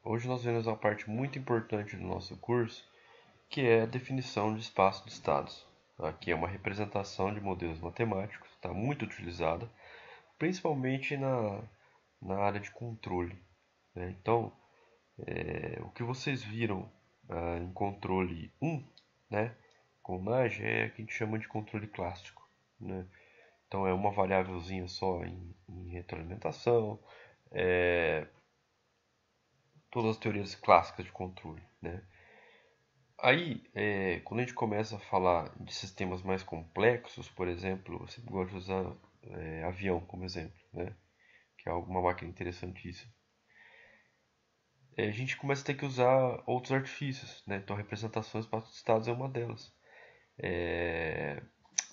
Hoje nós vemos uma parte muito importante do nosso curso, que é a definição de espaço de estados. Aqui é uma representação de modelos matemáticos, está muito utilizada, principalmente na área de controle, né? Então, o que vocês viram em controle 1, né, com MAGE, é o que a gente chama de controle clássico, né? Então é uma variávelzinha só em retroalimentação, todas as teorias clássicas de controle, né? Aí, quando a gente começa a falar de sistemas mais complexos, por exemplo, eu sempre gosto de usar avião como exemplo, né? Que é uma máquina interessantíssima. A gente começa a ter que usar outros artifícios, né? Então, representações para estados é uma delas.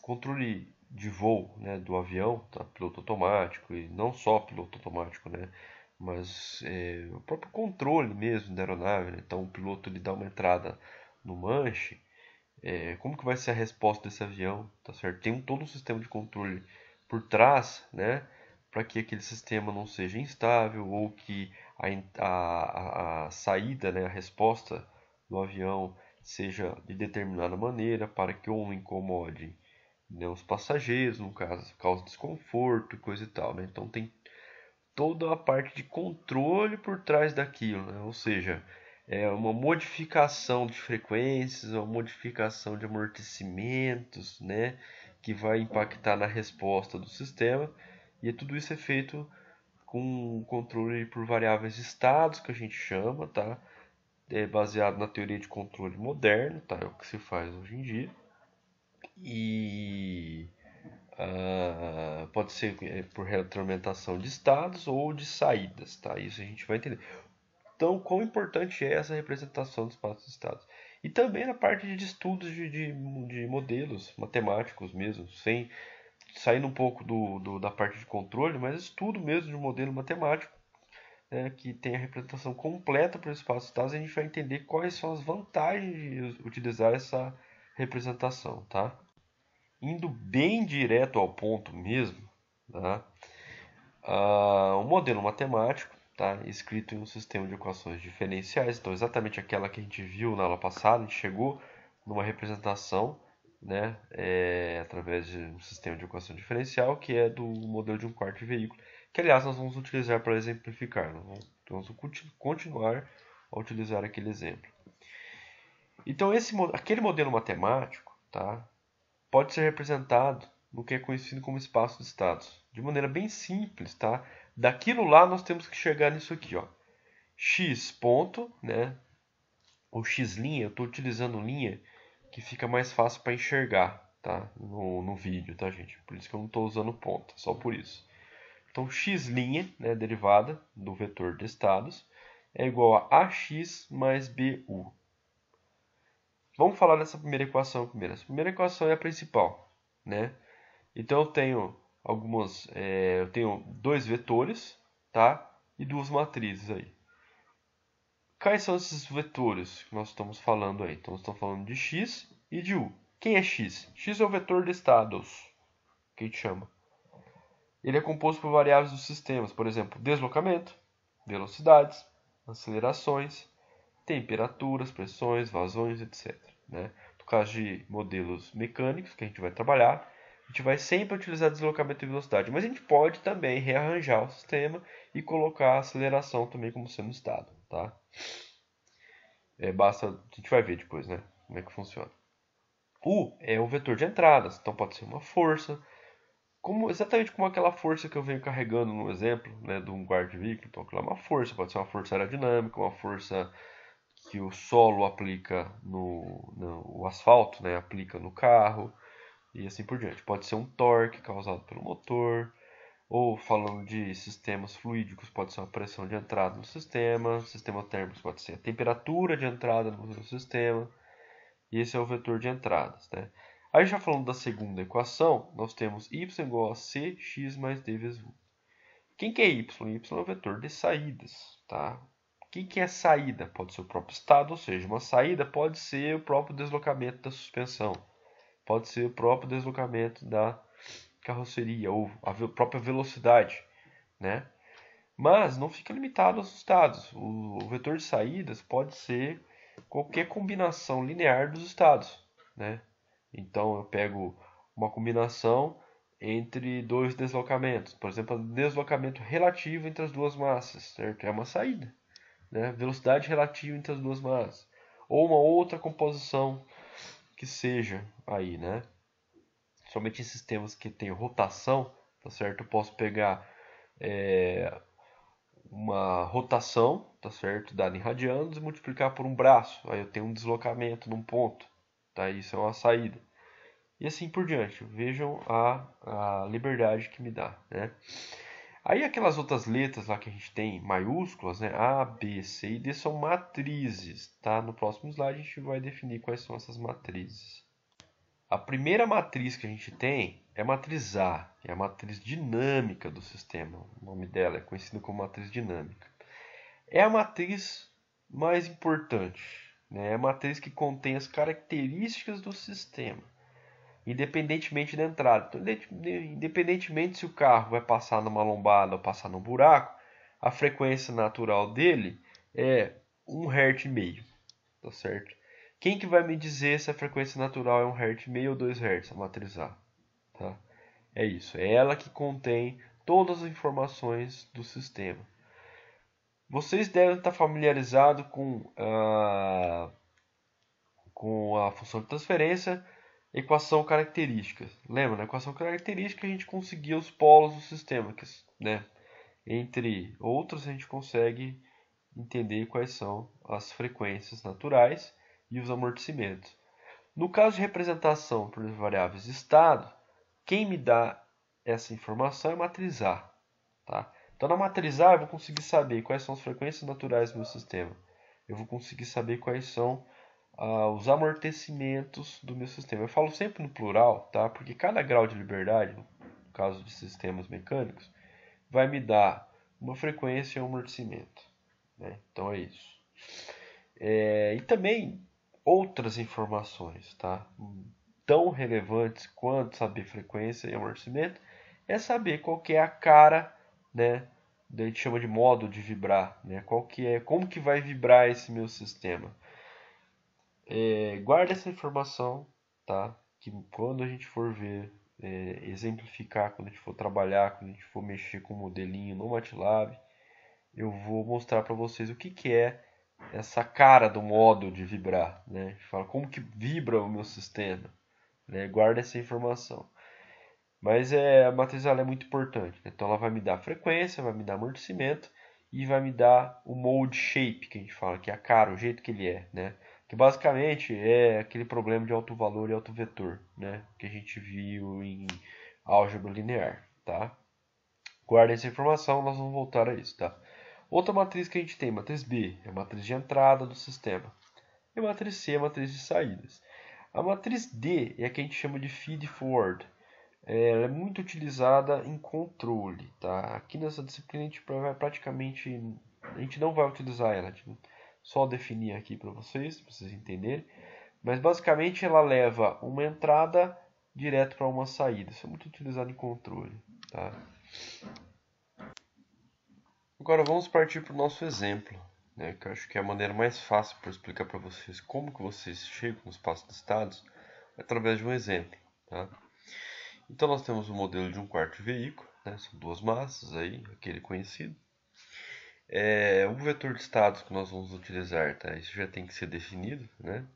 Controle de voo, né, do avião, tá? Piloto automático, e não só piloto automático, né? Mas o próprio controle mesmo da aeronave, né? Então, o piloto ele dá uma entrada no manche. Como que vai ser a resposta desse avião, tá certo? Tem todo um sistema de controle por trás, né, para que aquele sistema não seja instável ou que a saída, né, a resposta do avião seja de determinada maneira para que ou não incomode, né, os passageiros, no caso, cause desconforto e coisa e tal, né? Então tem toda a parte de controle por trás daquilo, né? Ou seja, é uma modificação de frequências, uma modificação de amortecimentos, né? Que vai impactar na resposta do sistema. E tudo isso é feito com controle por variáveis de estados, que a gente chama, tá? É baseado na teoria de controle moderno, tá? É o que se faz hoje em dia. E pode ser por retroalimentação de estados ou de saídas, tá? Isso a gente vai entender. Então, quão importante é essa representação dos espaços de estados? E também na parte de estudos de modelos matemáticos mesmo, sem saindo um pouco da parte de controle, mas estudo mesmo de um modelo matemático, né, que tem a representação completa para o espaço de estados, e a gente vai entender quais são as vantagens de utilizar essa representação, tá? Indo bem direto ao ponto mesmo, tá? Um modelo matemático, tá? Escrito em um sistema de equações diferenciais, então exatamente aquela que a gente viu na aula passada, a gente chegou numa representação, né, através de um sistema de equação diferencial, que é do modelo de um quarto de veículo, que aliás nós vamos utilizar para exemplificar, vamos continuar a utilizar aquele exemplo. Então aquele modelo matemático, tá, pode ser representado no que é conhecido como espaço de estados, de maneira bem simples, tá? Daquilo lá nós temos que chegar nisso aqui, ó. X ponto, né? Ou x linha, eu estou utilizando linha que fica mais fácil para enxergar, tá? No vídeo, tá, gente? Por isso que eu não estou usando ponta, só por isso. Então, x linha, né, derivada do vetor de estados, é igual a ax mais bu. Vamos falar dessa primeira equação primeiro. Essa primeira equação é a principal, né? Então eu tenho dois vetores, tá? E duas matrizes aí. Quais são esses vetores que nós estamos falando aí? Então, nós estamos falando de x e de u. Quem é x? X é o vetor de estados, que a gente chama. Ele é composto por variáveis dos sistemas, por exemplo, deslocamento, velocidades, acelerações, temperaturas, pressões, vazões, etc, né? No caso de modelos mecânicos que a gente vai trabalhar, a gente vai sempre utilizar deslocamento e velocidade, mas a gente pode também rearranjar o sistema e colocar a aceleração também como sendo estado, tá? Basta, a gente vai ver depois, né, como é que funciona. U é o vetor de entradas, então pode ser uma força, exatamente como aquela força que eu venho carregando no exemplo, né, de um guarda-veículo. Então aquilo é uma força, pode ser uma força aerodinâmica, uma força que o solo aplica no asfalto, né, aplica no carro e assim por diante. Pode ser um torque causado pelo motor, ou falando de sistemas fluídicos, pode ser uma pressão de entrada no sistema térmico pode ser a temperatura de entrada no sistema, e esse é o vetor de entradas, né? Aí já falando da segunda equação, nós temos y igual a cx mais d vezes u. Quem que é y? Y é o vetor de saídas, tá? O que é saída? Pode ser o próprio estado, ou seja, uma saída pode ser o próprio deslocamento da suspensão, pode ser o próprio deslocamento da carroceria ou a própria velocidade, né? Mas não fica limitado aos estados. O vetor de saídas pode ser qualquer combinação linear dos estados, né? Então eu pego uma combinação entre dois deslocamentos, por exemplo, deslocamento relativo entre as duas massas, certo? É uma saída, né? Velocidade relativa entre as duas massas, ou uma outra composição que seja aí, né? Somente em sistemas que tem rotação, tá certo? Eu posso pegar uma rotação, tá certo? Dada em radianos e multiplicar por um braço. Aí eu tenho um deslocamento num ponto, tá? Isso é uma saída. E assim por diante. Vejam a liberdade que me dá, né? Aí aquelas outras letras lá que a gente tem maiúsculas, né? A, B, C e D são matrizes, tá? No próximo slide a gente vai definir quais são essas matrizes. A primeira matriz que a gente tem é a matriz A, que é a matriz dinâmica do sistema. O nome dela é conhecido como matriz dinâmica. É a matriz mais importante, né? É a matriz que contém as características do sistema, independentemente da entrada. Então, independentemente se o carro vai passar numa lombada ou passar num buraco, a frequência natural dele é 1,5 Hz, tá certo? Quem que vai me dizer se a frequência natural é 1,5 Hz ou 2 Hz? A matriz A, tá? É isso, é ela que contém todas as informações do sistema. Vocês devem estar familiarizados com a função de transferência, equação característica. Lembra, na equação característica a gente conseguia os polos do sistema, né? Entre outros, a gente consegue entender quais são as frequências naturais e os amortecimentos. No caso de representação por variáveis de estado, quem me dá essa informação é a matriz A. Tá? Então, na matriz A, eu vou conseguir saber quais são as frequências naturais do meu sistema. Eu vou conseguir saber quais são os amortecimentos do meu sistema. Eu falo sempre no plural, tá? Porque cada grau de liberdade, no caso de sistemas mecânicos, vai me dar uma frequência e um amortecimento, né? Então é isso. E também outras informações, tá? Tão relevantes quanto saber frequência e amortecimento é saber qual que é a cara, né? A gente chama de modo de vibrar, né? Como que vai vibrar esse meu sistema? Guarda essa informação, tá? Que quando a gente for ver, exemplificar, quando a gente for trabalhar, quando a gente for mexer com o modelinho no MATLAB, eu vou mostrar para vocês o que, que é essa cara do modo de vibrar, né? A gente fala como que vibra o meu sistema, né? Guarda essa informação. Mas a matriz ela é muito importante, né? Então ela vai me dar frequência, vai me dar amortecimento e vai me dar o mode shape, que a gente fala, que é a cara, o jeito que ele é, né? Que basicamente é aquele problema de alto valor e alto vetor, né? Que a gente viu em álgebra linear, tá? Guarda essa informação, nós vamos voltar a isso, tá? Outra matriz que a gente tem, matriz B, é a matriz de entrada do sistema. E a matriz C é a matriz de saídas. A matriz D é a que a gente chama de feed forward. Ela é muito utilizada em controle, tá? Aqui nessa disciplina a gente vai praticamente, a gente não vai utilizar ela, a gente só definir aqui para vocês entenderem. Mas basicamente ela leva uma entrada direto para uma saída. Isso é muito utilizado em controle, tá? Agora vamos partir para o nosso exemplo, né? Que eu acho que é a maneira mais fácil para explicar para vocês como que vocês chegam no espaço de estados através de um exemplo, tá? Então nós temos o modelo de um quarto de veículo, né? São duas massas aí, aquele conhecido. O vetor de estados que nós vamos utilizar, tá? Isso já tem que ser definido, né?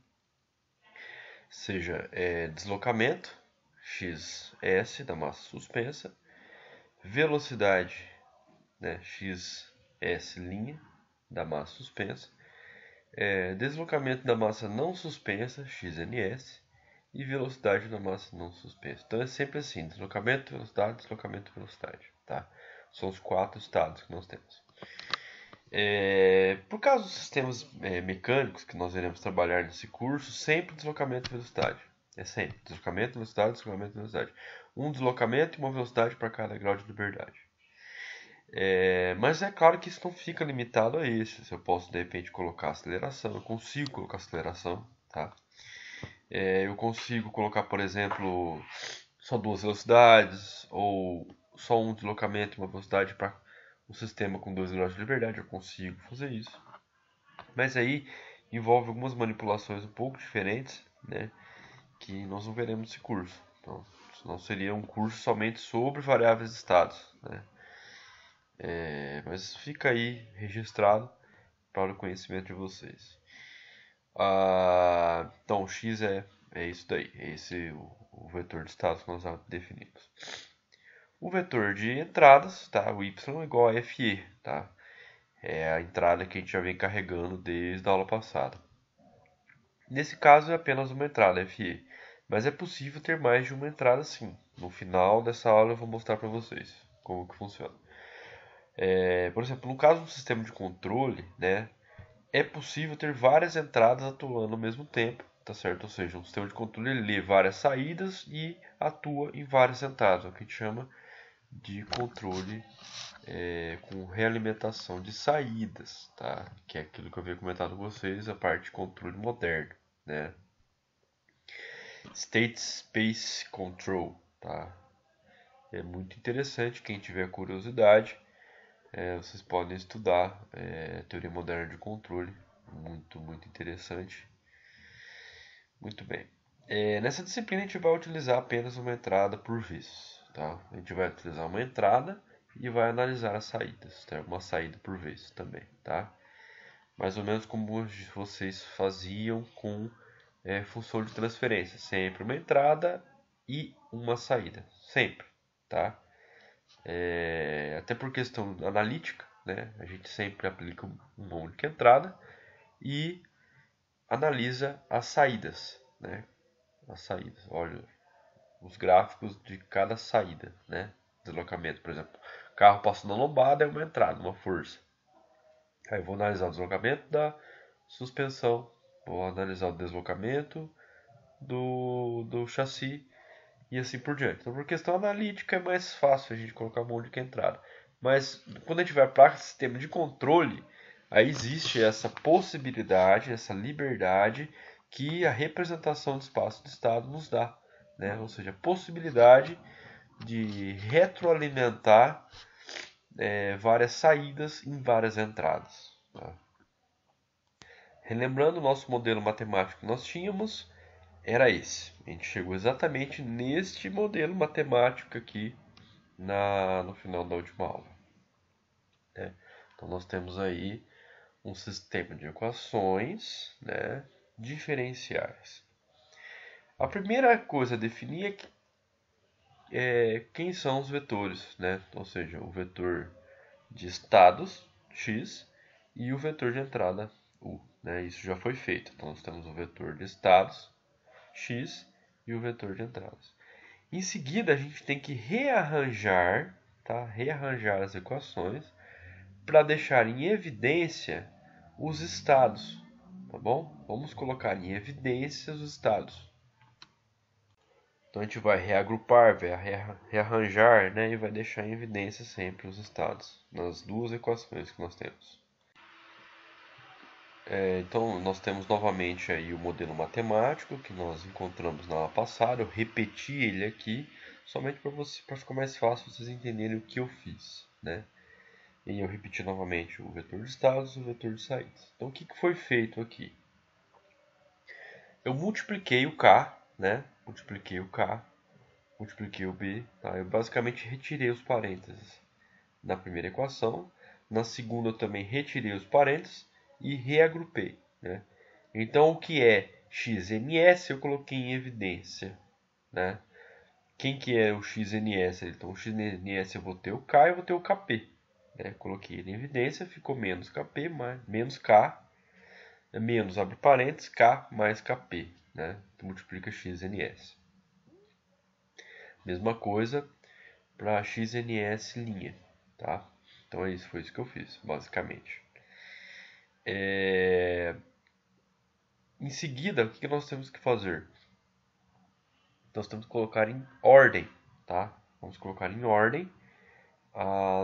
Seja deslocamento, xs da massa suspensa, velocidade, né? xs' da massa suspensa, deslocamento da massa não suspensa, xns, e velocidade da massa não suspensa. Então é sempre assim, deslocamento, velocidade, tá? São os 4 estados que nós temos. Por causa dos sistemas mecânicos que nós iremos trabalhar nesse curso, sempre deslocamento e velocidade. É sempre deslocamento, velocidade, deslocamento e velocidade. Um deslocamento e uma velocidade para cada grau de liberdade. Mas é claro que isso não fica limitado a isso. Eu posso de repente colocar aceleração, eu consigo colocar aceleração, tá? Eu consigo colocar, por exemplo, só duas velocidades ou só um deslocamento e uma velocidade para um sistema com 2 graus de liberdade, eu consigo fazer isso. Mas aí envolve algumas manipulações um pouco diferentes, né, que nós não veremos nesse curso. Então, não seria um curso somente sobre variáveis de estados, né? Mas fica aí registrado para o conhecimento de vocês. Então, x é isso daí, é esse o vetor de estados que nós já definimos. O vetor de entradas, tá? O y é igual a FE, tá? É a entrada que a gente já vem carregando desde a aula passada. Nesse caso é apenas uma entrada, FE, mas é possível ter mais de uma entrada sim. No final dessa aula eu vou mostrar para vocês como que funciona. Por exemplo, no caso do sistema de controle, né, é possível ter várias entradas atuando ao mesmo tempo, tá certo? Ou seja, um sistema de controle ele lê várias saídas e atua em várias entradas, é o que a gente chama de controle com realimentação de saídas, tá? Que é aquilo que eu havia comentado com vocês, a parte de controle moderno, né? State Space Control, tá? É muito interessante, quem tiver curiosidade, vocês podem estudar teoria moderna de controle, muito interessante. Muito bem. Nessa disciplina a gente vai utilizar apenas uma entrada por vez, tá? A gente vai utilizar uma entrada e vai analisar as saídas, tá? Uma saída por vez também, tá? Mais ou menos como vocês faziam com função de transferência, sempre uma entrada e uma saída, sempre, tá? Até por questão analítica, né? A gente sempre aplica uma única entrada e analisa as saídas, né? As saídas, olha os gráficos de cada saída, né? Deslocamento, por exemplo, carro passando na lombada é uma entrada, uma força. Aí eu vou analisar o deslocamento da suspensão, vou analisar o deslocamento do chassi e assim por diante. Então, por questão analítica é mais fácil a gente colocar uma única entrada. Mas quando a gente vai para sistema de controle, aí existe essa possibilidade, essa liberdade que a representação do espaço do estado nos dá, né? Ou seja, a possibilidade de retroalimentar várias saídas em várias entradas. Tá? Relembrando o nosso modelo matemático que nós tínhamos, era esse. A gente chegou exatamente neste modelo matemático aqui no final da última aula. Né? Então nós temos aí um sistema de equações, né, diferenciais. A primeira coisa a definir é quem são os vetores, né? Ou seja, o vetor de estados x e o vetor de entrada u. Né? Isso já foi feito. Então nós temos o vetor de estados x e o vetor de entradas. Em seguida, a gente tem que rearranjar, tá? Rearranjar as equações para deixar em evidência os estados, tá bom? Vamos colocar em evidência os estados. Então a gente vai reagrupar, vai rearranjar, né? E vai deixar em evidência sempre os estados nas duas equações que nós temos. Então nós temos novamente aí o modelo matemático que nós encontramos na aula passada. Eu repeti ele aqui somente para ficar mais fácil vocês entenderem o que eu fiz, né? E eu repeti novamente o vetor de estados e o vetor de saídas. Então o que foi feito aqui? Eu multipliquei o K, né? Multipliquei o K, multipliquei o B, tá? Eu basicamente retirei os parênteses na primeira equação. Na segunda eu também retirei os parênteses e reagrupei, né? Então o que é XNS eu coloquei em evidência, né? Quem que é o XNS? Então o XNS eu vou ter o K e eu vou ter o KP. Né? Coloquei ele em evidência, ficou menos KP, menos K, menos abre parênteses, K mais KP. Né? Então, multiplica XNS. Mesma coisa para XNS linha. Tá? Então foi isso que eu fiz, basicamente. Em seguida, o que nós temos que fazer? Nós temos que colocar em ordem. Tá? Vamos colocar em ordem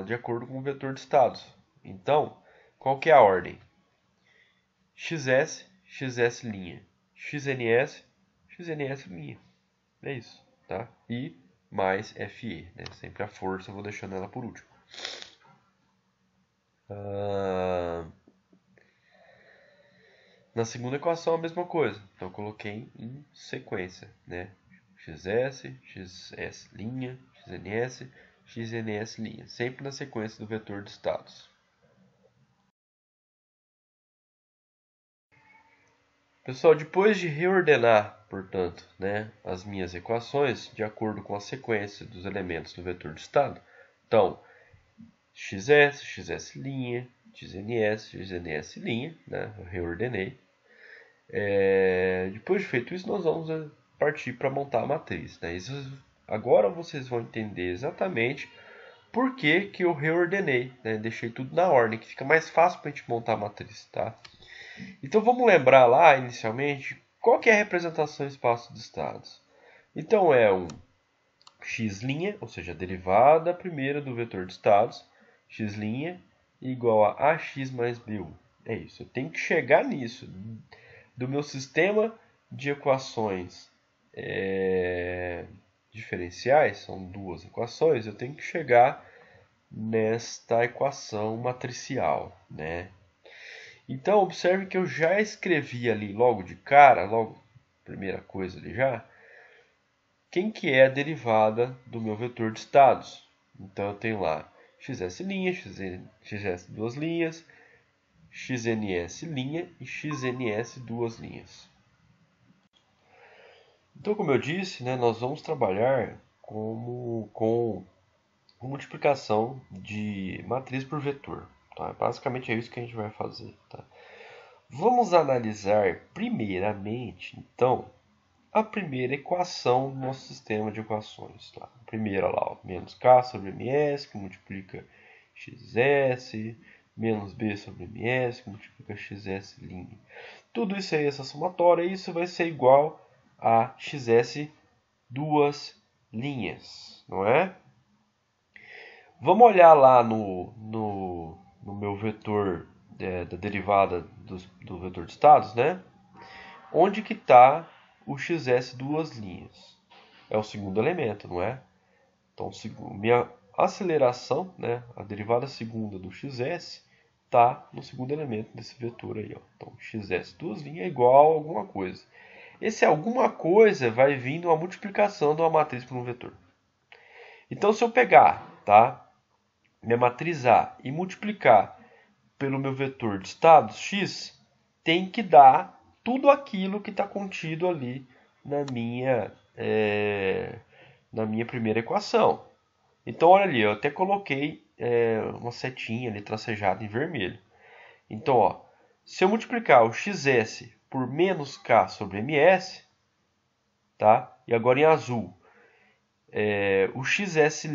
de acordo com o vetor de estados. Então, qual que é a ordem? XS, XS linha. XNS, XNS linha. É isso, tá? E mais FE, né? Sempre a força, eu vou deixando ela por último. Ah, na segunda equação a mesma coisa. Então eu coloquei em sequência, né? XS, XS', XNS, XNS', sempre na sequência do vetor de estados. Pessoal, depois de reordenar, portanto, né, as minhas equações de acordo com a sequência dos elementos do vetor de estado, então, XS, XS', XNS, XNS', né, eu reordenei. Depois de feito isso, nós vamos partir para montar a matriz. Né? Agora vocês vão entender exatamente por que, que eu reordenei, né? Deixei tudo na ordem, que fica mais fácil para a gente montar a matriz. Tá? Então vamos lembrar lá, inicialmente, qual que é a representação em espaço de estados. Então é um x', ou seja, a derivada primeira do vetor de estados, x' igual a ax mais b1. É isso, eu tenho que chegar nisso. Do meu sistema de equações diferenciais, são duas equações, eu tenho que chegar nesta equação matricial, né? Então, observe que eu já escrevi ali logo de cara, logo, primeira coisa ali já, quem que é a derivada do meu vetor de estados. Então, eu tenho lá xs', xs duas linhas, xns' e xns duas linhas. Então, como eu disse, né, nós vamos trabalhar com multiplicação de matriz por vetor. Tá? Basicamente é isso que a gente vai fazer. Tá? Vamos analisar primeiramente, então, a primeira equação do nosso sistema de equações. Tá? A primeira lá, ó, menos k sobre ms, que multiplica xs, menos b sobre ms, que multiplica xs'. Tudo isso aí, essa somatória, isso vai ser igual a xs duas linhas, não é? Vamos olhar lá no meu vetor da derivada do vetor de estados, né? Onde que está o xs duas linhas? É o segundo elemento, não é? Então, minha aceleração, né, a derivada segunda do xs, está no segundo elemento desse vetor aí. Ó. Então, xs duas linhas é igual a alguma coisa. Esse alguma coisa vai vindo a multiplicação de uma matriz por um vetor. Então, se eu pegar, tá, minha matriz A e multiplicar pelo meu vetor de estados x, tem que dar tudo aquilo que está contido ali na minha primeira equação. Então, olha ali, eu até coloquei uma setinha ali tracejada em vermelho. Então, ó, se eu multiplicar o xs por menos k sobre ms, tá? E agora em azul, o xs'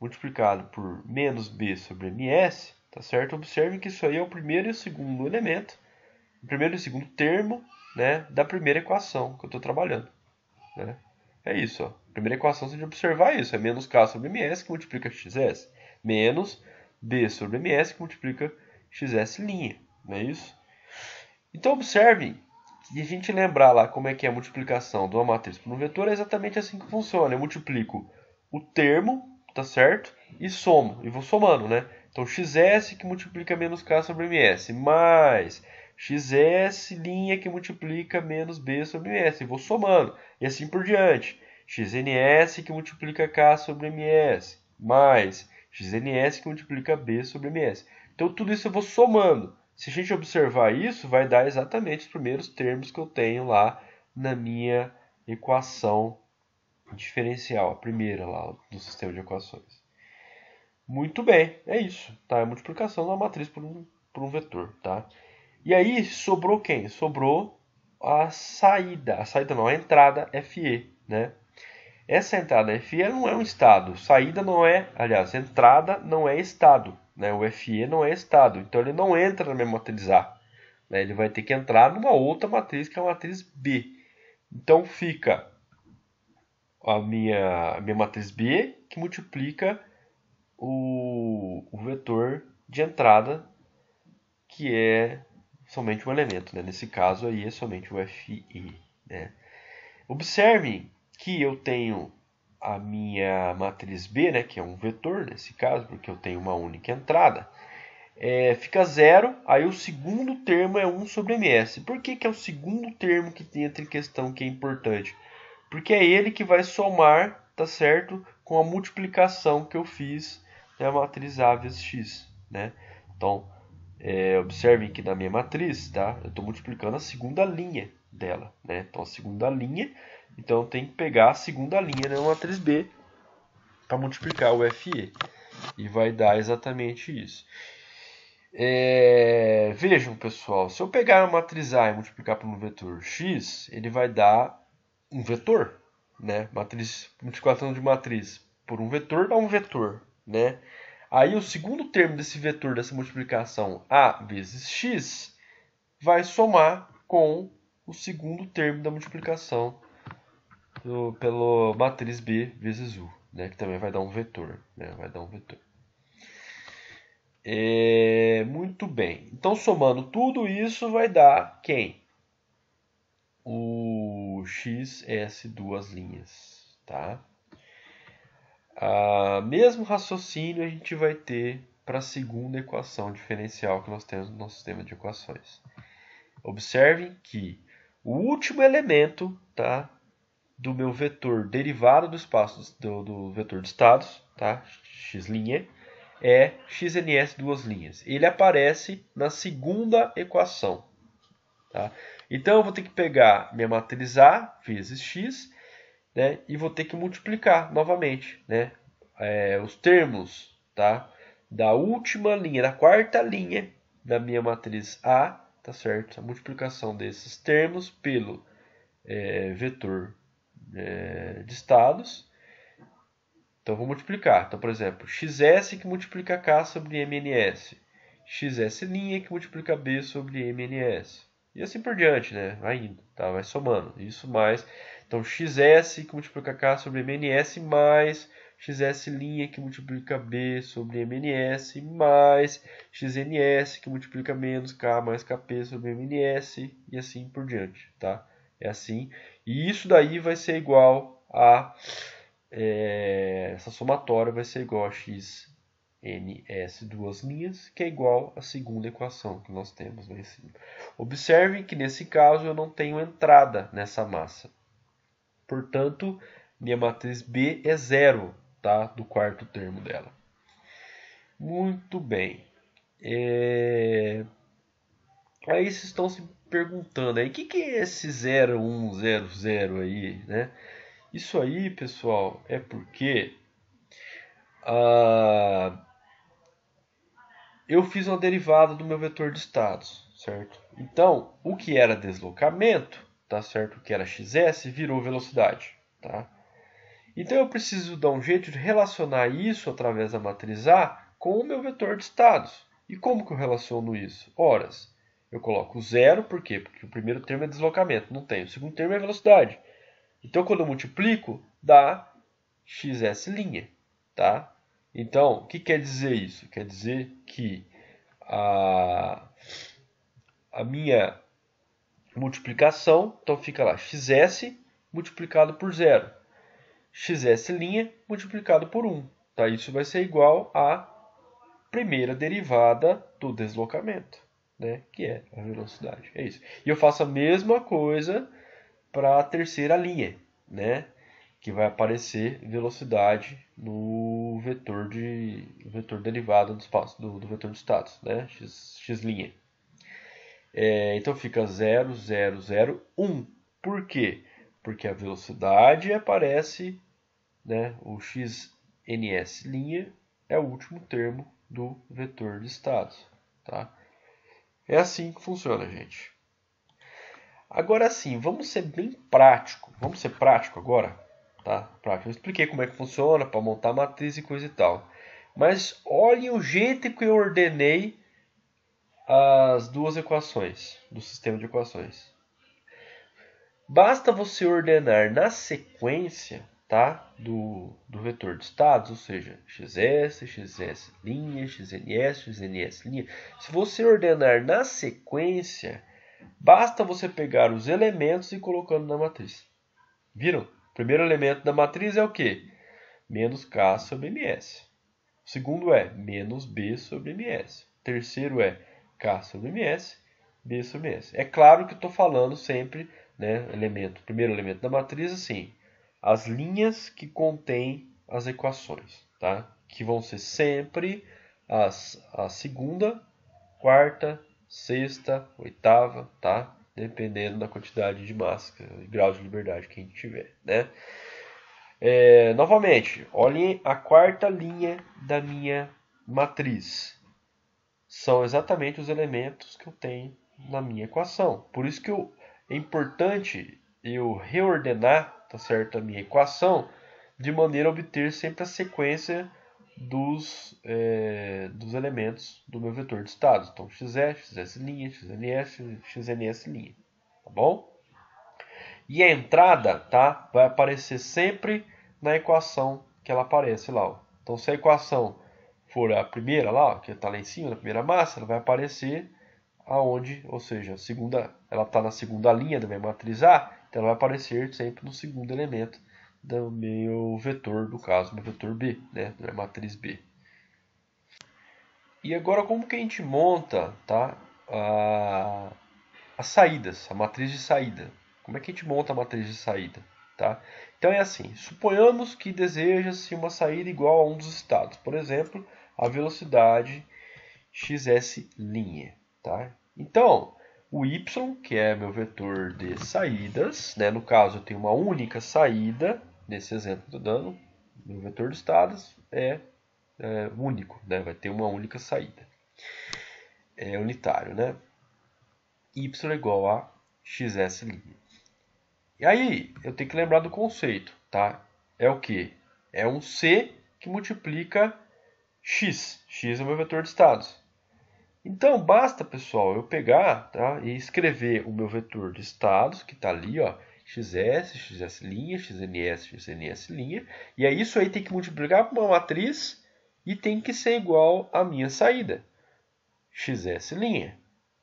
multiplicado por menos b sobre ms, tá certo? Observe que isso aí é o primeiro e o segundo elemento, o primeiro e o segundo termo, né, da primeira equação que eu estou trabalhando. Né? É isso, ó. A primeira equação você tem que observar isso, é menos k sobre ms que multiplica xs, menos b sobre ms que multiplica xs', não é isso? Então observe que a gente lembrar lá como é que é a multiplicação de uma matriz por um vetor é exatamente assim que funciona. Eu multiplico o termo, tá certo? E somo, e vou somando, né? Então xs que multiplica menos k sobre ms, mais xs' que multiplica menos b sobre ms, e vou somando, e assim por diante. Xns que multiplica k sobre ms, mais xns que multiplica b sobre ms. Então tudo isso eu vou somando. Se a gente observar isso, vai dar exatamente os primeiros termos que eu tenho lá na minha equação diferencial, a primeira lá do sistema de equações. Muito bem, é isso. Tá? É a multiplicação da matriz por um vetor. Tá? E aí sobrou quem? Sobrou a saída. A saída não, a entrada FE. Né? Essa entrada FE não é um estado. Saída não é, aliás, entrada não é estado. Né? O FE não é estado. Então ele não entra na minha matriz A. Né? Ele vai ter que entrar numa outra matriz, que é a matriz B. Então fica a minha matriz B, que multiplica o vetor de entrada, que é somente um elemento. Né? Nesse caso aí é somente o FI. Né? Observe que eu tenho a minha matriz B, né, que é um vetor nesse caso, porque eu tenho uma única entrada. fica 0, aí o segundo termo é 1 sobre ms. Por que é o segundo termo que entra em questão que é importante? Porque é ele que vai somar, tá certo, com a multiplicação que eu fiz da matriz A vezes x, né? Então, observem que na minha matriz, tá? Eu estou multiplicando a segunda linha dela, né? Então, a segunda linha, então eu tenho que pegar a segunda linha da matriz B para multiplicar o FE. E vai dar exatamente isso. Vejam, pessoal, se eu pegar a matriz A e multiplicar por um vetor x, ele vai dar um vetor, né? Multiplicação de matriz por um vetor dá um vetor, né? Aí o segundo termo desse vetor, dessa multiplicação A vezes x, vai somar com o segundo termo da multiplicação pela matriz B vezes U, né? Que também vai dar um vetor, né? Vai dar um vetor. Muito bem. Então, somando tudo isso, vai dar quem? O xs duas linhas, tá? Mesmo raciocínio a gente vai ter para a segunda equação diferencial que nós temos no nosso sistema de equações. Observem que o último elemento, tá, do meu vetor derivado do espaço do vetor de estados, tá, x' é xns duas linhas. Ele aparece na segunda equação. Tá? Então eu vou ter que pegar minha matriz A vezes x, né, e vou ter que multiplicar novamente, né, os termos, tá, da última linha, da quarta linha da minha matriz A, tá certo? A multiplicação desses termos pelo vetor de estados. Então, vou multiplicar. Então, por exemplo, xs que multiplica k sobre mns. Xs' que multiplica b sobre mns. E assim por diante, né? Vai indo, tá? Vai somando. Isso mais. Então, xs que multiplica k sobre mns mais xs' que multiplica b sobre mns mais xns que multiplica menos k mais kp sobre mns e assim por diante, tá? É assim. E isso daí vai ser igual a essa somatória vai ser igual a x ns duas linhas, que é igual à segunda equação que nós temos lá em cima. Observem que nesse caso eu não tenho entrada nessa massa. Portanto, minha matriz B é zero, tá? Do quarto termo dela. Muito bem. Aí vocês estão se perguntando aí, o que é esse 0, 1, 0, 0 aí, né? Isso aí, pessoal, é porque eu fiz uma derivada do meu vetor de estados, certo? Então, o que era deslocamento, tá certo? O que era xs virou velocidade, tá? Então eu preciso dar um jeito de relacionar isso através da matriz A com o meu vetor de estados. E como que eu relaciono isso? Horas. Eu coloco zero, por quê? Porque o primeiro termo é deslocamento, não tem. O segundo termo é velocidade. Então, quando eu multiplico, dá xs', tá? Então, o que quer dizer isso? Quer dizer que a minha multiplicação, então fica lá, xs multiplicado por zero. Xs' multiplicado por 1. Tá? Isso vai ser igual à primeira derivada do deslocamento, né? Que é a velocidade. É isso. E eu faço a mesma coisa para a terceira linha, né? Que vai aparecer velocidade no vetor derivado do espaço do vetor de status, né? x'. Então fica 0, 0, 0, 1. Por quê? Porque a velocidade aparece, né? O xns' é o último termo do vetor de status, tá? É assim que funciona, gente. Agora sim, vamos ser bem prático. Vamos ser prático agora, tá? Prático. Eu expliquei como é que funciona para montar a matriz e coisa e tal. Mas olhem o jeito que eu ordenei as duas equações do sistema de equações. Basta você ordenar na sequência, tá? Do vetor de estados, ou seja, xs, xs', xns, xns'. Se você ordenar na sequência, basta você pegar os elementos e ir colocando na matriz. Viram? O primeiro elemento da matriz é o quê? Menos k sobre ms. O segundo é menos b sobre ms. terceiro é K sobre MS, B sobre MS. É claro que eu estou falando sempre, né, primeiro elemento da matriz, assim, as linhas que contêm as equações, tá? Que vão ser sempre a segunda, quarta, sexta, oitava, tá? Dependendo da quantidade de massa, grau de liberdade que a gente tiver, né? Novamente, olhem a quarta linha da minha matriz. São exatamente os elementos que eu tenho na minha equação. Por isso que é importante eu reordenar, tá certo, a minha equação de maneira a obter sempre a sequência dos elementos do meu vetor de estados. Então, XS, XS', XNS', tá bom? E a entrada, tá, vai aparecer sempre na equação que ela aparece lá. Ó. Então, se a equação for a primeira lá, ó, que está lá em cima, na primeira massa, ela vai aparecer aonde, ou seja, ela está na segunda linha da minha matriz A, então ela vai aparecer sempre no segundo elemento do meu vetor, no caso, meu vetor B, né, da minha matriz B. E agora, como que a gente monta, tá, as saídas, a matriz de saída? Como é que a gente monta a matriz de saída? Tá? Então é assim, suponhamos que deseja-se uma saída igual a um dos estados, por exemplo, a velocidade xs'. Tá? Então, o y, que é meu vetor de saídas, né? No caso eu tenho uma única saída, nesse exemplo que eu estou dando, meu vetor de estados é único, né? Vai ter uma única saída, é unitário, né? Y igual a xs'. E aí, eu tenho que lembrar do conceito, tá? É o que? É um C que multiplica x. X é o meu vetor de estados. Então, basta, pessoal, eu pegar, tá, e escrever o meu vetor de estados, que está ali, ó, xs, xs', xns, xns', e aí isso aí tem que multiplicar por uma matriz e tem que ser igual à minha saída, xs'.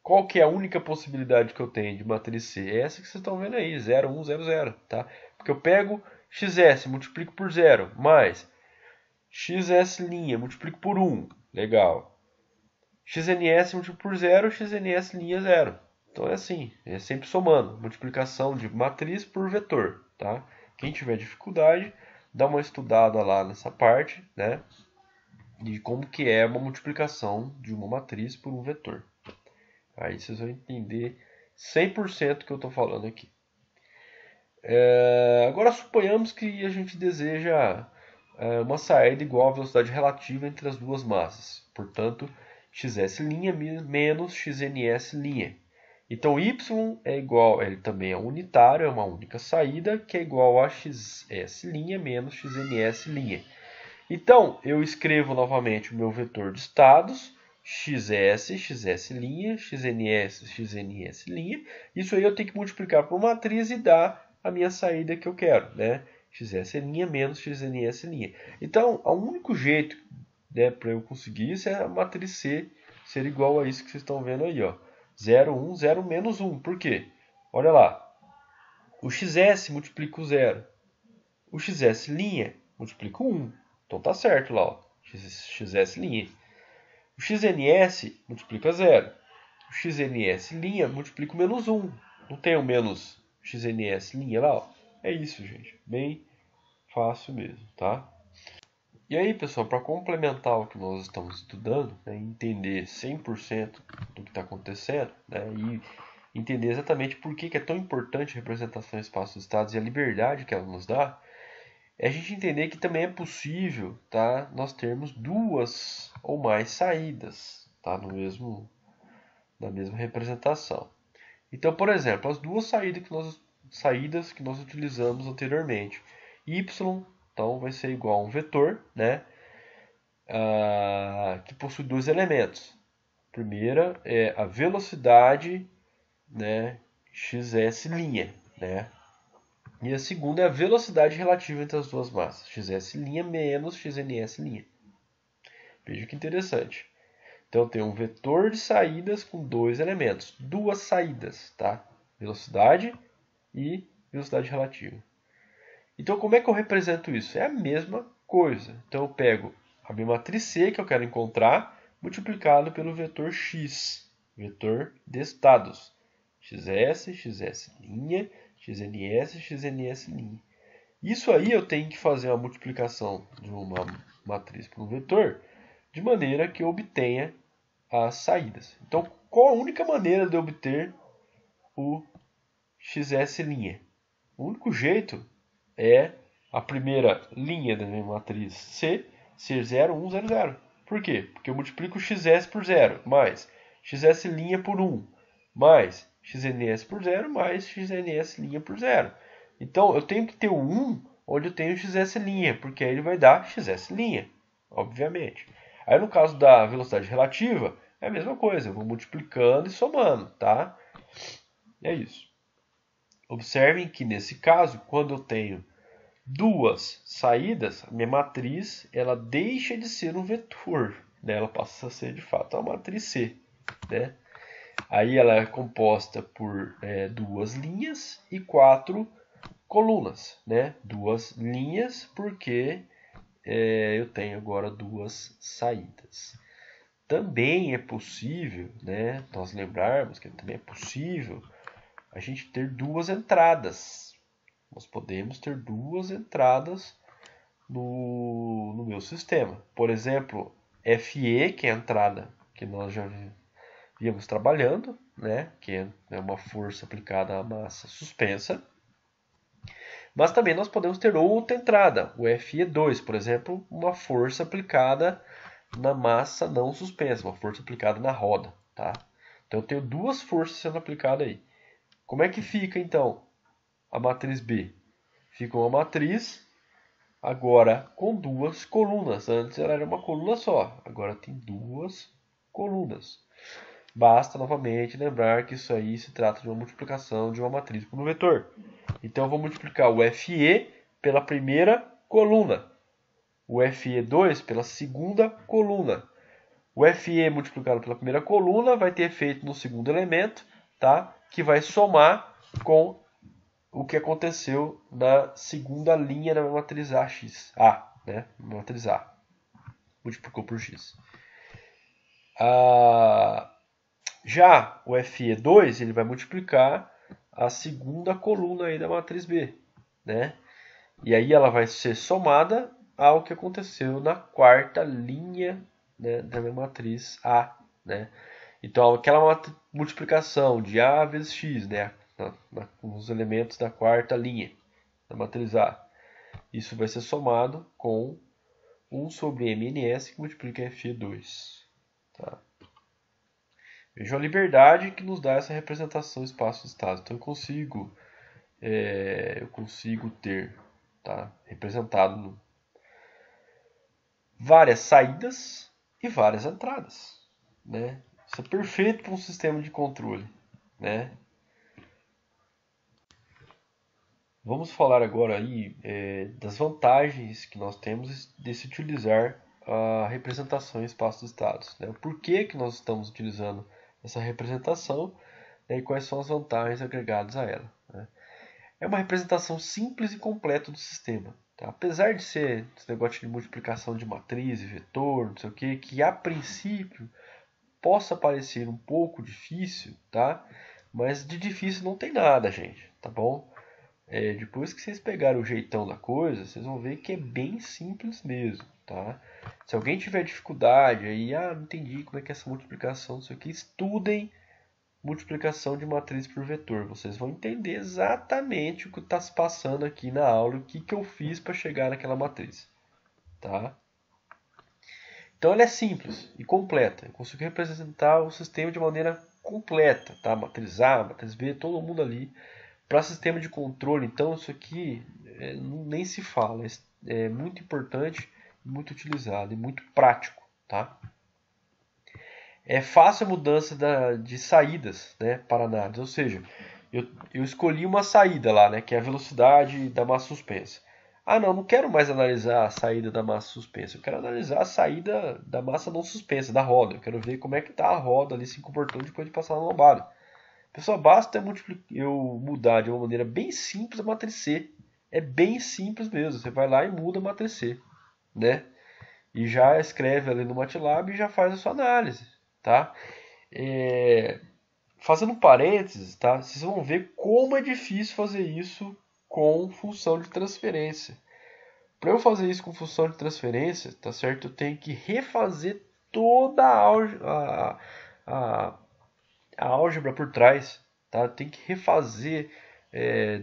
Qual que é a única possibilidade que eu tenho de matriz C? É essa que vocês estão vendo aí, 0, 1, 0, 0. Tá? Porque eu pego xs, multiplico por 0, mais xs', multiplico por 1. Legal. XNS multiplico por 0, XNS', 0. Então é assim, é sempre somando. Multiplicação de matriz por vetor. Tá? Quem tiver dificuldade, dá uma estudada lá nessa parte, né? De como que é uma multiplicação de uma matriz por um vetor. Aí vocês vão entender 100% que eu estou falando aqui. Agora suponhamos que a gente deseja uma saída igual à velocidade relativa entre as duas massas. Portanto, xs' menos xns'. Então y é igual, ele também é unitário, é uma única saída, que é igual a xs' menos xns'. Então, eu escrevo novamente o meu vetor de estados, xs, xs', xns, xns'. Isso aí eu tenho que multiplicar por matriz e dar a minha saída que eu quero, né? xs' menos xns'. Então, o único jeito, né, para eu conseguir isso é a matriz C ser igual a isso que vocês estão vendo aí, ó. 0, 1, 0, menos 1. Por quê? Olha lá. O xs multiplica o 0. O xs' multiplica o 1. Então tá certo lá, ó. xs'. O xns multiplica 0. O xns' multiplica o menos 1. Não tem o menos xns' lá, ó. É isso, gente. Bem fácil mesmo, tá? E aí, pessoal, para complementar o que nós estamos estudando, né, entender 100% do que está acontecendo, né, e entender exatamente por que é tão importante a representação em espaços-estados e a liberdade que ela nos dá, é a gente entender que também é possível, tá, nós termos duas ou mais saídas, tá, na mesma representação. Então, por exemplo, as duas saídas que nós utilizamos anteriormente, y, então, vai ser igual a um vetor, né, que possui dois elementos. A primeira é a velocidade, né, xs', né, e a segunda é a velocidade relativa entre as duas massas, xs' menos xns'. Veja que interessante. Então, eu tenho um vetor de saídas com dois elementos, duas saídas, tá? Velocidade e velocidade relativa. Então, como é que eu represento isso? É a mesma coisa. Então, eu pego a minha matriz C que eu quero encontrar, multiplicado pelo vetor x, vetor de estados. xs, xs', xns, xns'. Isso aí eu tenho que fazer a multiplicação de uma matriz por um vetor de maneira que eu obtenha as saídas. Então, qual a única maneira de obter o xs'? O único jeito é a primeira linha da minha matriz C ser 0, 1, 0, 0. Por quê? Porque eu multiplico xs por 0, mais xs' por 1, mais xns por 0, mais xns' por 0. Então, eu tenho que ter o 1 onde eu tenho xs', porque aí ele vai dar xs', obviamente. Aí, no caso da velocidade relativa, é a mesma coisa. Eu vou multiplicando e somando, tá? É isso. Observem que, nesse caso, quando eu tenho duas saídas, a minha matriz ela deixa de ser um vetor, né? Ela passa a ser de fato uma matriz C, né? Aí ela é composta por duas linhas e 4 colunas, né? Duas linhas porque eu tenho agora duas saídas. Também é possível, né? Nós lembrarmos que também é possível a gente ter duas entradas. Nós podemos ter duas entradas no meu sistema. Por exemplo, FE, que é a entrada que nós já víamos trabalhando, né? Que é uma força aplicada à massa suspensa. Mas também nós podemos ter outra entrada, o FE2, por exemplo, uma força aplicada na massa não suspensa, uma força aplicada na roda. Tá? Então eu tenho duas forças sendo aplicadas aí. Como é que fica então a matriz B? Fica uma matriz agora com duas colunas. Antes ela era uma coluna só, agora tem duas colunas. Basta novamente lembrar que isso aí se trata de uma multiplicação de uma matriz por um vetor. Então eu vou multiplicar o FE pela primeira coluna, o FE2 pela segunda coluna. O FE multiplicado pela primeira coluna vai ter efeito no segundo elemento, tá? Que vai somar com o que aconteceu na segunda linha da matriz A, né? Matriz A. Multiplicou por X. Já o FE2 ele vai multiplicar a segunda coluna aí da matriz B, né? E aí ela vai ser somada ao que aconteceu na quarta linha, né, da minha matriz A, né? Então aquela multiplicação de A vezes X, né, os elementos da quarta linha da matriz A, isso vai ser somado com 1 sobre MNS que multiplica FE2. Tá? Vejam a liberdade que nos dá essa representação espaço-estado. Então eu consigo ter, tá, representado várias saídas e várias entradas, né? Isso é perfeito para um sistema de controle, né? Vamos falar agora aí das vantagens que nós temos de se utilizar a representação em espaço-estados, né? Por que que nós estamos utilizando essa representação, né? E quais são as vantagens agregadas a ela, né? É uma representação simples e completa do sistema. Tá? Apesar de ser esse negócio de multiplicação de matriz e vetor, não sei o que a princípio possa parecer um pouco difícil, tá? Mas de difícil não tem nada, gente, tá bom? Depois que vocês pegarem o jeitão da coisa, vocês vão ver que é bem simples mesmo, tá? Se alguém tiver dificuldade aí, não entendi como é que é essa multiplicação, não sei o que, estudem multiplicação de matriz por vetor. Vocês vão entender exatamente o que está se passando aqui na aula, o que eu fiz para chegar naquela matriz. Tá? Então ela é simples e completa. Eu consigo representar o sistema de maneira completa. Tá? Matriz A, matriz B, todo mundo ali. Para sistema de controle, então, isso aqui nem se fala. É muito importante, muito utilizado e muito prático. Tá? É fácil a mudança de saídas, né, para análise. Ou seja, eu escolhi uma saída lá, né, que é a velocidade da massa suspensa. Não quero mais analisar a saída da massa suspensa. Eu quero analisar a saída da massa não suspensa, da roda. Eu quero ver como é que está a roda ali se comportando depois de passar na lombada. Pessoal, basta eu mudar de uma maneira bem simples a matriz C. É bem simples mesmo. Você vai lá e muda a matriz C, né? e já escreve ali no MATLAB e já faz a sua análise, tá? Fazendo um parênteses, tá? Vocês vão ver como é difícil fazer isso com função de transferência. Para eu fazer isso com função de transferência, tá certo? Eu tenho que refazer toda a álgebra por trás, tá? Tem que refazer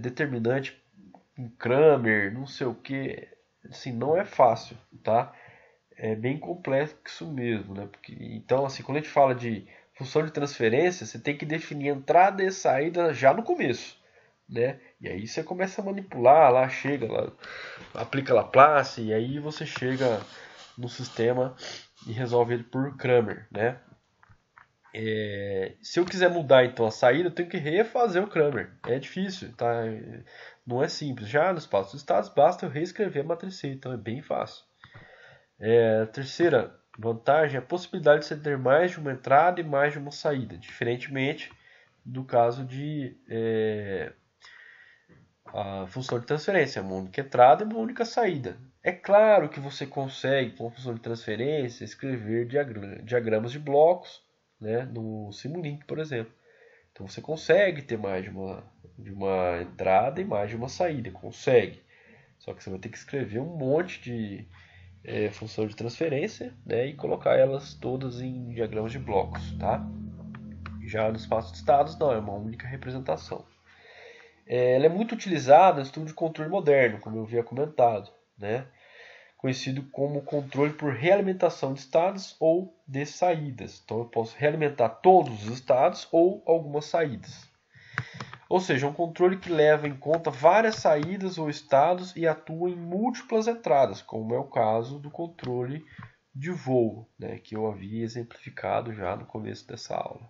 determinante em Kramer, não sei o que. Assim, não é fácil, tá? É bem complexo mesmo, né? Então, assim, quando a gente fala de função de transferência, você tem que definir entrada e saída já no começo, né? E aí você começa a manipular, lá chega, lá aplica Laplace, e aí você chega no sistema e resolve ele por Kramer, né? Se eu quiser mudar então a saída, eu tenho que refazer o Kramer. É difícil, tá? Não é simples. Já no espaço dos estados, basta eu reescrever a matriz, então é bem fácil. A terceira vantagem é a possibilidade de você ter mais de uma entrada e mais de uma saída, diferentemente do caso de a função de transferência, uma única entrada e uma única saída. É claro que você consegue, com a função de transferência, escrever diagramas de blocos, né, no Simulink, por exemplo. Então você consegue ter mais de uma entrada e mais de uma saída, consegue. Só que você vai ter que escrever um monte de função de transferência, né, e colocar elas todas em diagramas de blocos, tá? Já no espaço de estados, não, é uma única representação. Ela é muito utilizada no estudo de controle moderno, como eu havia comentado, né? Conhecido como controle por realimentação de estados ou de saídas. Então eu posso realimentar todos os estados ou algumas saídas. Ou seja, um controle que leva em conta várias saídas ou estados e atua em múltiplas entradas, como é o caso do controle de voo, né, que eu havia exemplificado já no começo dessa aula.